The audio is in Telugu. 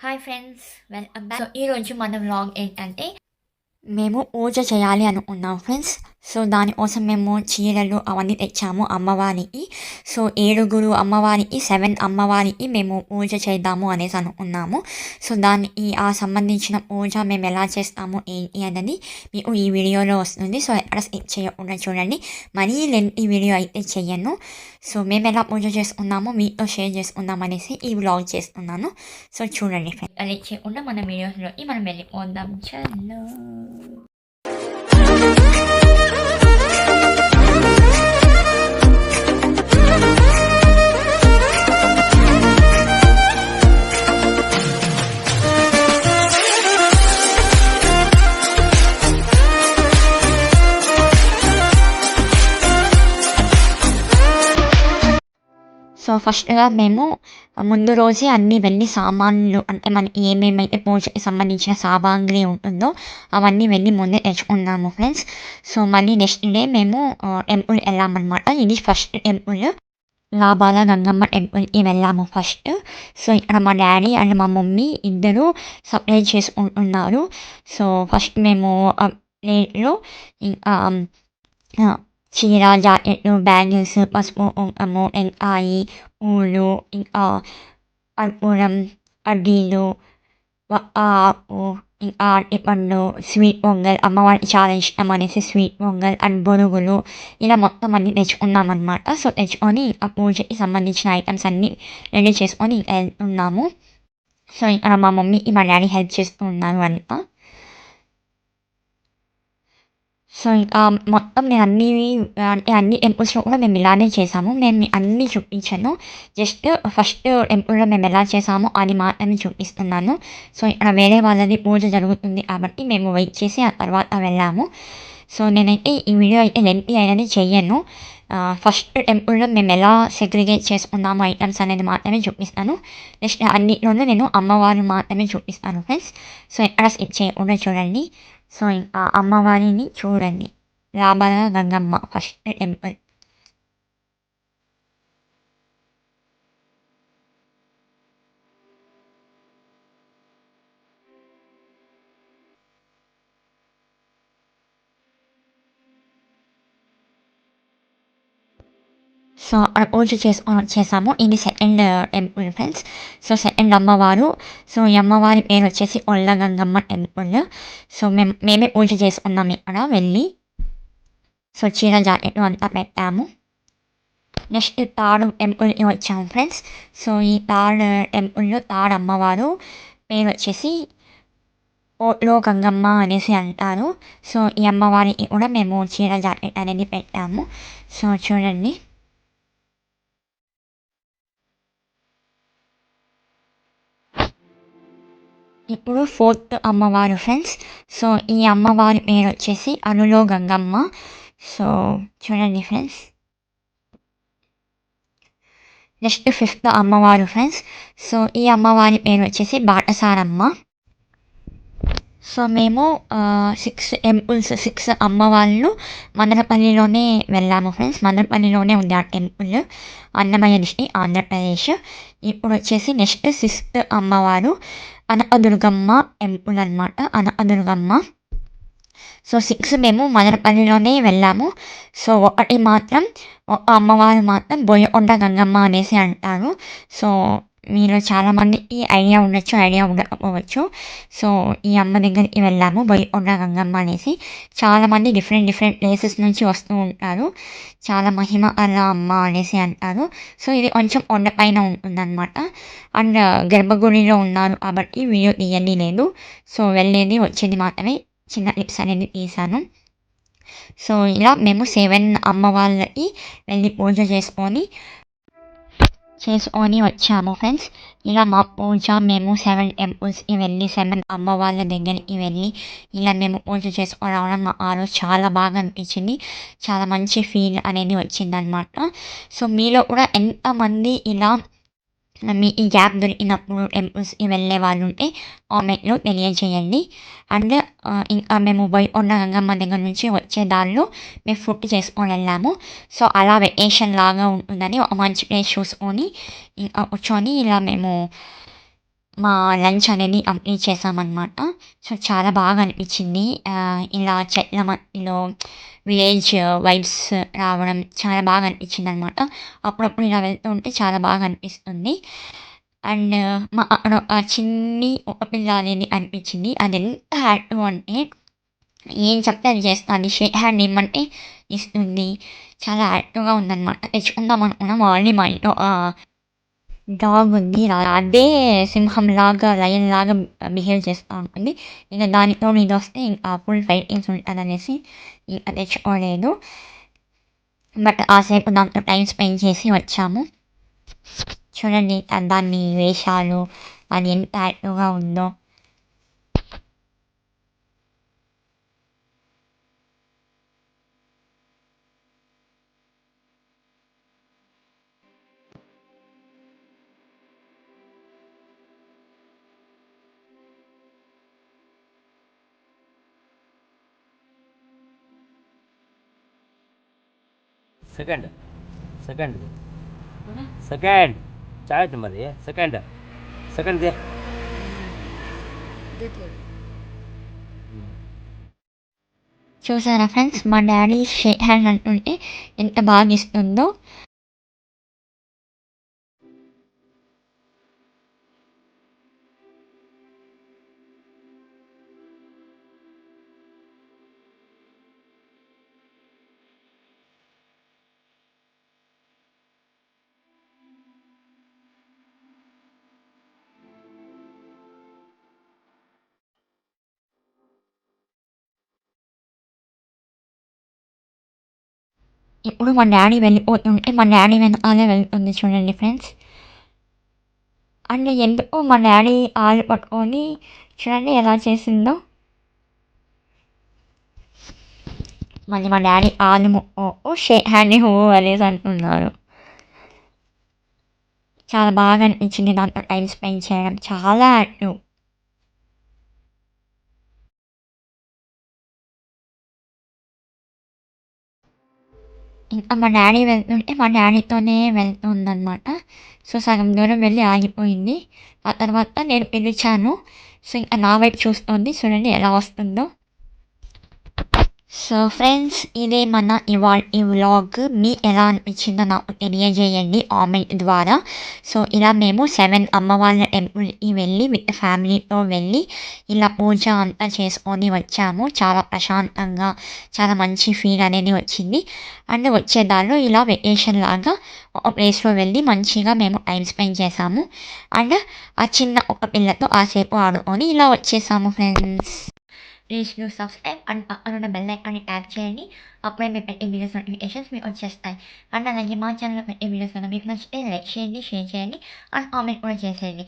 Hi friends, welcome back. ఈరోజు మన వ్లాగ్ ఏంటంటే మేము పూజ చేయాలి అనుకున్నాం ఫ్రెండ్స్. సో దానికోసం మేము చీరలు అవన్నీ తెచ్చాము అమ్మవారికి. సో 7 అమ్మవారికి 7 అమ్మవారికి మేము పూజ చేద్దాము అనేసి అనుకున్నాము. సో దానికి సంబంధించిన పూజ మేము ఎలా చేస్తాము ఏంటి అనేది మీకు ఈ వీడియోలో వస్తుంది. సో ఎక్కడ స్కిప్ చేయకుండా చూడండి. మరీ ఈ వీడియో అయితే చెయ్యను. సో మేము ఎలా పూజ చేసుకున్నామో మీతో షేర్ చేసుకుందాం అనేసి ఈ వ్లాగ్ చేస్తున్నాను. సో చూడండి ఫ్రెండ్స్. అది చేయకుండా మన వీడియోస్లోకి మనం వెళ్ళిపోదాం. చలో. సో ఫస్ట్గా మేము ముందు రోజే అన్నీ వెళ్ళి సామాన్లు అంటే మనకి ఏమేమైతే పూజకి సంబంధించిన సామాగ్రి ఉంటుందో అవన్నీ వెళ్ళి ముందే తెచ్చుకున్నాము ఫ్రెండ్స్. సో మళ్ళీ నెక్స్ట్ డే మేము టెంపుల్ వెళ్ళామన్నమాట. ఇది ఫస్ట్ టెంపుల్, లాబాల గంగమ్మ టెంపుల్కి వెళ్ళాము ఫస్ట్. సో ఇక్కడ మా డాడీ అండ్ మా మమ్మీ ఇద్దరు సపరేట్ చేసుకుంటున్నారు. సో ఫస్ట్ మేము ప్లేట్లో ఇంకా చీర, జాకెట్లు, బ్యాంగిల్స్, పసుపు, కుంకుమ, టెంకాయి, పూలు, ఇంకా కర్పూరం, పల్లీలు, ఆకు, ఇంకా అరటిపండు, స్వీట్ పొంగల్, అమ్మవారికి చాలా ఇష్టం అనేసి స్వీట్ పొంగల్ అండ్ బొరుగులు ఇలా మొత్తం అన్నీ తెచ్చుకున్నామన్నమాట. సో తెచ్చుకొని ఆ పూజకి సంబంధించిన ఐటమ్స్ అన్నీ రెడీ చేసుకొని వెళ్తున్నాము. సో ఇక్కడ మా మమ్మీకి మా డాడీ హెల్ప్ చేస్తూ ఉన్నారు అంతా. సో ఇంకా మొత్తం నేను అన్ని టెంపుల్స్‌లో కూడా మేము ఇలానే చేసాము. నేను అన్నీ చూపించను. జస్ట్ ఫస్ట్ టెంపుల్‌లో మేము ఎలా చేసామో అది మాత్రమే చూపిస్తున్నాను. సో ఇక్కడ వేరే వాళ్ళది పూజ జరుగుతుంది కాబట్టి మేము వెయిట్ చేసి ఆ తర్వాత వెళ్ళాము. సో నేనైతే ఈ వీడియో అయితే లెంతీ అనేది చెయ్యను. ఫస్ట్ టెంపుల్‌లో మేము ఎలా సెగ్రిగేట్ చేసుకున్నాము ఐటమ్స్ అనేది మాత్రమే చూపిస్తాను. నెక్స్ట్ అన్నిట్లోనూ నేను అమ్మవారిని మాత్రమే చూపిస్తాను ఫ్రెండ్స్. సో ఎక్కడ స్కిప్ చేయకుండా చూడండి. సో ఇంకా అమ్మవారిని చూడండి. రామల గంగమ్మ ఫస్ట్ టెంపుల్. సో అక్కడ పూజ చేసుకొని వచ్చేసాము. ఇది second temple friends. So second అమ్మవారు. సో ఈ అమ్మవారి పేరు వచ్చేసి ఒళ్ళ గంగమ్మ టెంపుల్. సో మేమే పూజ చేసుకున్నాము ఇక్కడ వెళ్ళి. సో చీర జాకెట్లు అంతా పెట్టాము. నెక్స్ట్ థర్డ్ టెంపుల్కి వచ్చాము ఫ్రెండ్స్. సో ఈ థర్డ్ టెంపుల్‌లో థర్డ్ అమ్మవారు పేరు వచ్చేసి కోట్లో గంగమ్మ అనేసి అంటారు. సో ఈ అమ్మవారికి కూడా మేము చీర జాకెట్ అనేది పెట్టాము. సో చూడండి. ఇప్పుడు ఫోర్త్ అమ్మవారు ఫ్రెండ్స్. సో ఈ అమ్మవారి పేరు వచ్చేసి అనులో గంగమ్మ. సో చూడండి ఫ్రెండ్స్. నెక్స్ట్ ఫిఫ్త్ అమ్మవారు ఫ్రెండ్స్. సో ఈ అమ్మవారి పేరు వచ్చేసి బాటసారమ్మ. సో మేము 6 అమ్మవాళ్ళు మదనపల్లిలోనే వెళ్ళాము ఫ్రెండ్స్. మదనపల్లిలోనే ఉంది ఆ టెంపుల్. అన్నమయ్య డిస్ట్రిక్ట్, ఆంధ్రప్రదేశ్. ఇప్పుడు వచ్చేసి నెక్స్ట్ 6th అమ్మవారు కనకదుర్గమ్మ టెంపుల్ అనమాట. కనకదుర్గమ్మ. సో 6 మేము మదనపల్లిలోనే వెళ్ళాము. సో ఒకటి మాత్రం ఒక అమ్మవారు మాత్రం బోయకొండ గంగమ్మ అనేసి అంటారు. సో మీలో చాలామందికి ఐడియా ఉండొచ్చు, ఐడియా ఉండకపోవచ్చు. సో ఈ అమ్మ దగ్గరికి వెళ్ళాము, బోయకొండ గంగమ్మ అనేసి. చాలామంది డిఫరెంట్ ప్లేసెస్ నుంచి వస్తూ ఉంటారు. చాలా మహిమ అలా అమ్మ అనేసి అంటారు. సో ఇది కొంచెం కొండపైన ఉంటుందన్నమాట. అండ్ గర్భగుడిలో ఉన్నారు కాబట్టి వీడియో తీయని లేదు. సో వెళ్ళేది వచ్చేది మాత్రమే చిన్న క్లిప్స్ అనేది తీశాను. సో ఇలా మేము 7 అమ్మవాళ్ళకి వెళ్ళి పూజ చేసుకొని వచ్చాము ఫ్రెండ్స్. ఇలా మా పూజ మేము 7 టెంపుల్స్‌కి వెళ్ళి 7 అమ్మవాళ్ళ దగ్గరికి వెళ్ళి ఇలా మేము పూజ చేసుకొని రావడం మా ఆ రోజు చాలా బాగా అనిపించింది. చాలా మంచి ఫీల్ అనేది వచ్చిందనమాట. సో మీలో కూడా ఎంతమంది ఇలా మీ ఈ గ్యాప్ దొరికినప్పుడు టెంపుల్స్‌కి వెళ్ళే వాళ్ళు ఉంటే కామెంట్‌లో తెలియజేయండి. అండ్ ఇంకా మేము బోయకొండ గంగమ్మ దగ్గర నుంచి వచ్చే దారిలో మేము ఫుడ్ చేసుకొని వెళ్ళాము. సో అలా వెకేషన్ లాగా ఉంటుందని ఒక మంచి ప్లేస్ చూసుకొని ఇంకా కూర్చొని ఇలా మేము మా లంచ్ అనేది కంప్లీట్ చేశామనమాట. సో, చాలా బాగా అనిపించింది. ఇలా చెట్ల మధ్యలో విలేజ్ వైబ్స్ రావడం చాలా బాగా అనిపించిందనమాట. అప్పుడప్పుడు ఇలా వెళ్తూ ఉంటే చాలా బాగా అనిపిస్తుంది. అండ్ మా అక్కడ ఒక చిన్ని ఒక పిల్ల అనేది అనిపించింది. అదెంత యాక్టివ్ అంటే ఏం చెప్తే అది చేస్తాది. షేక్ హ్యాండ్ ఇమ్మంటే ఇస్తుంది. చాలా యాక్టివ్‌గా ఉందనమాట. తెచ్చుకుందాం అనుకున్నాం. ఆల్రెడీ మా ఇంట్లో డాగ్ ఉంది. అదే సింహంలాగా, లయన్‌లాగా బిహేవ్ చేస్తా ఉంటుంది. ఇక దానితో ఇదొస్తే ఇంకా ఫుల్ ఫైటింగ్స్ ఉంటదనేసి ఇంక తెచ్చుకోలేదు. బట్ కాసేపు దాంతో టైమ్ స్పెండ్ చేసి వచ్చాము. చూడండి దాని వేషాలు, అది ఎంత యాక్టివ్‌గా ఉందో. సెకండ్ సెకండ్ సెకండ్ చాయ్ మరి సెకండ్ సెకండ్ దే చూసారా ఫ్రెండ్స్ మా డాడీ షేక్ హ్యాండ్ అంటుంటే ఎంత బాగా ఇస్తుందో. ఇప్పుడు మా డాడీ వెళ్ళిపోతుంటే మా డాడీ వెనకాలే వెళ్తుంది చూడండి ఫ్రెండ్స్. అండ్ ఎందుకో మా డాడీ కాళ్ళు పట్టుకొని చూడండి ఎలా చేసిందో. మళ్ళీ మా డాడీ కాళ్ళు షేక్ హ్యాండ్‌ని అనేసి అంటున్నారు. చాలా బాగా అనిపించింది దాంతో టైమ్ స్పెండ్ చేయడం. చాలా యాక్టివ్. ఇంకా మా డాడీ వెళ్తుంటే మా డాడీతోనే వెళ్తుందనమాట. సో, సగం దూరం వెళ్ళి ఆగిపోయింది. ఆ తర్వాత నేను పిలిచాను. సో, ఇంక నా వైపు చూస్తుంది. చూడండి ఎలా వస్తుందో. సో ఫ్రెండ్స్ ఇదే మన ఇవాల్టి వ్లాగ్. మీకు ఎలా అనిపించిందో నాకు తెలియజేయండి కామెంట్ ద్వారా. సో ఇలా మేము 7 అమ్మవార్ల టెంపుల్‌కి వెళ్ళి విత్ ఫ్యామిలీతో వెళ్ళి ఇలా పూజ అంతా చేసుకొని వచ్చాము. చాలా ప్రశాంతంగా, చాలా మంచి ఫీల్ అనేది వచ్చింది. అండ్ వచ్చే దారిలో ఇలా వెకేషన్ లాగా ఒక ప్లేస్‌లో వెళ్ళి మంచిగా మేము టైమ్ స్పెండ్ చేశాము. అండ్ ఆ చిన్న ఒక పిల్లతో కాసేపు ఆడుకొని ఇలా వచ్చేసాము friends. Please do subscribe and పక్కనున్న బెల్ ఐకాన్ని ట్యాప్ చేయండి. అప్పుడే మేము పెట్టే వీడియోస్ నోటిఫికేషన్స్ మీకు వచ్చేస్తాయి. అండ్ అలాగే మా ఛానల్‌లో పెట్టే వీడియోస్ కనుక మీకు నచ్చితే లైక్ చేయండి, షేర్ చేయండి అండ్ కామెంట్ కూడా చేసేయండి.